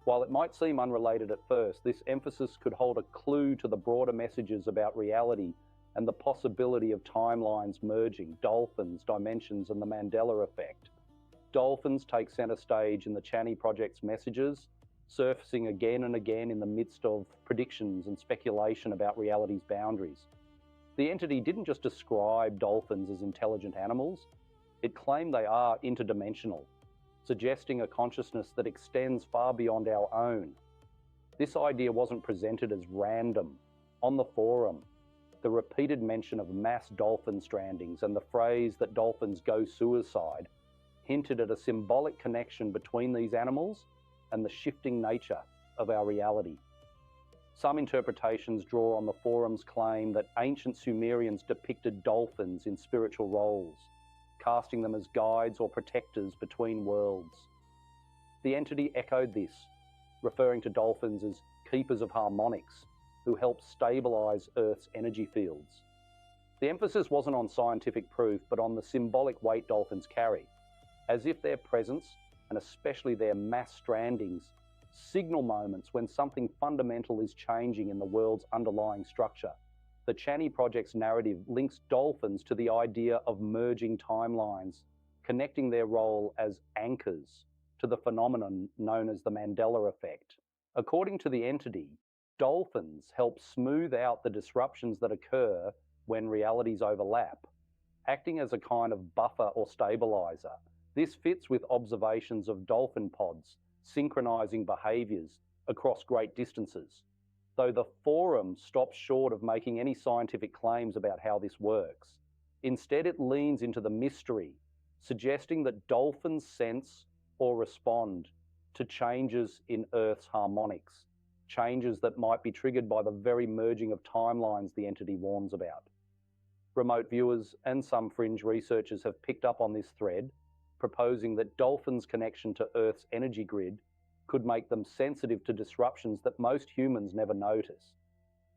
While it might seem unrelated at first, this emphasis could hold a clue to the broader messages about reality and the possibility of timelines merging, dolphins, dimensions, and the Mandela effect. Dolphins take center stage in the Chani project's messages, surfacing again and again in the midst of predictions and speculation about reality's boundaries. The entity didn't just describe dolphins as intelligent animals, it claimed they are interdimensional, suggesting a consciousness that extends far beyond our own. This idea wasn't presented as random. On the forum, the repeated mention of mass dolphin strandings and the phrase that dolphins go suicide hinted at a symbolic connection between these animals and the shifting nature of our reality. Some interpretations draw on the forum's claim that ancient Sumerians depicted dolphins in spiritual roles, casting them as guides or protectors between worlds. The entity echoed this, referring to dolphins as keepers of harmonics who help stabilize Earth's energy fields. The emphasis wasn't on scientific proof, but on the symbolic weight dolphins carry, as if their presence, and especially their mass strandings, signal moments when something fundamental is changing in the world's underlying structure. The Chani project's narrative links dolphins to the idea of merging timelines, connecting their role as anchors to the phenomenon known as the Mandela effect. According to the entity, dolphins help smooth out the disruptions that occur when realities overlap, acting as a kind of buffer or stabilizer. This fits with observations of dolphin pods synchronizing behaviors across great distances, though the forum stops short of making any scientific claims about how this works. Instead, it leans into the mystery, suggesting that dolphins sense or respond to changes in Earth's harmonics, changes that might be triggered by the very merging of timelines the entity warns about. Remote viewers and some fringe researchers have picked up on this thread, proposing that dolphins' connection to Earth's energy grid could make them sensitive to disruptions that most humans never notice.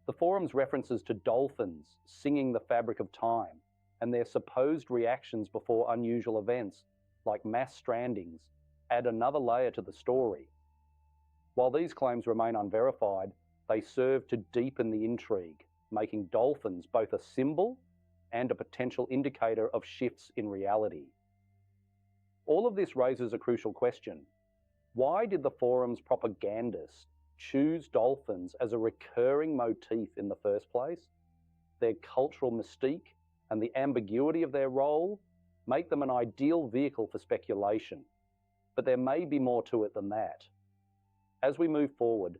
The forum's references to dolphins singing the fabric of time and their supposed reactions before unusual events, like mass strandings, add another layer to the story. While these claims remain unverified, they serve to deepen the intrigue, making dolphins both a symbol and a potential indicator of shifts in reality. All of this raises a crucial question. Why did the forum's propagandists choose dolphins as a recurring motif in the first place? Their cultural mystique and the ambiguity of their role make them an ideal vehicle for speculation. But there may be more to it than that. As we move forward,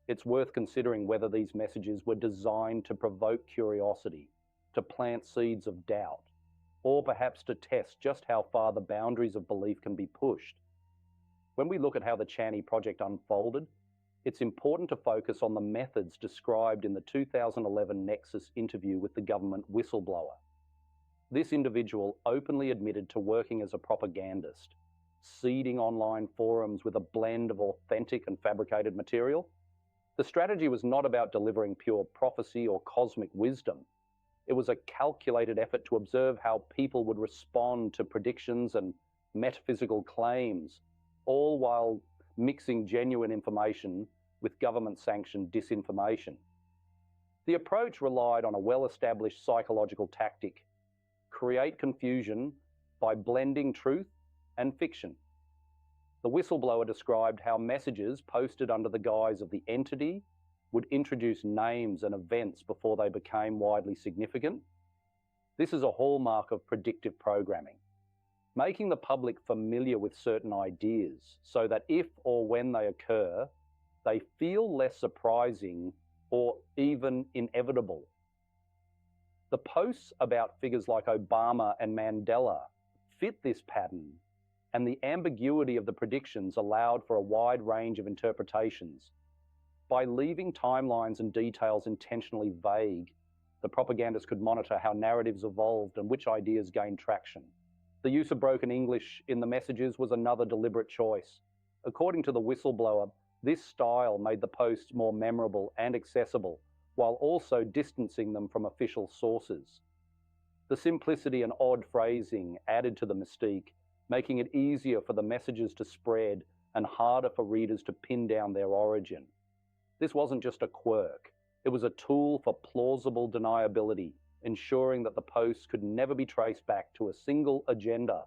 it's worth considering whether these messages were designed to provoke curiosity, to plant seeds of doubt, or perhaps to test just how far the boundaries of belief can be pushed. When we look at how the Chani project unfolded, it's important to focus on the methods described in the 2011 Nexus interview with the government whistleblower. This individual openly admitted to working as a propagandist, seeding online forums with a blend of authentic and fabricated material. The strategy was not about delivering pure prophecy or cosmic wisdom. It was a calculated effort to observe how people would respond to predictions and metaphysical claims, all while mixing genuine information with government-sanctioned disinformation. The approach relied on a well-established psychological tactic: create confusion by blending truth and fiction. The whistleblower described how messages posted under the guise of the entity would introduce names and events before they became widely significant. This is a hallmark of predictive programming, making the public familiar with certain ideas so that if or when they occur, they feel less surprising or even inevitable. The posts about figures like Obama and Mandela fit this pattern, and the ambiguity of the predictions allowed for a wide range of interpretations. By leaving timelines and details intentionally vague, the propagandists could monitor how narratives evolved and which ideas gained traction. The use of broken English in the messages was another deliberate choice. According to the whistleblower, this style made the posts more memorable and accessible, while also distancing them from official sources. The simplicity and odd phrasing added to the mystique, making it easier for the messages to spread and harder for readers to pin down their origin. This wasn't just a quirk, it was a tool for plausible deniability, ensuring that the posts could never be traced back to a single agenda.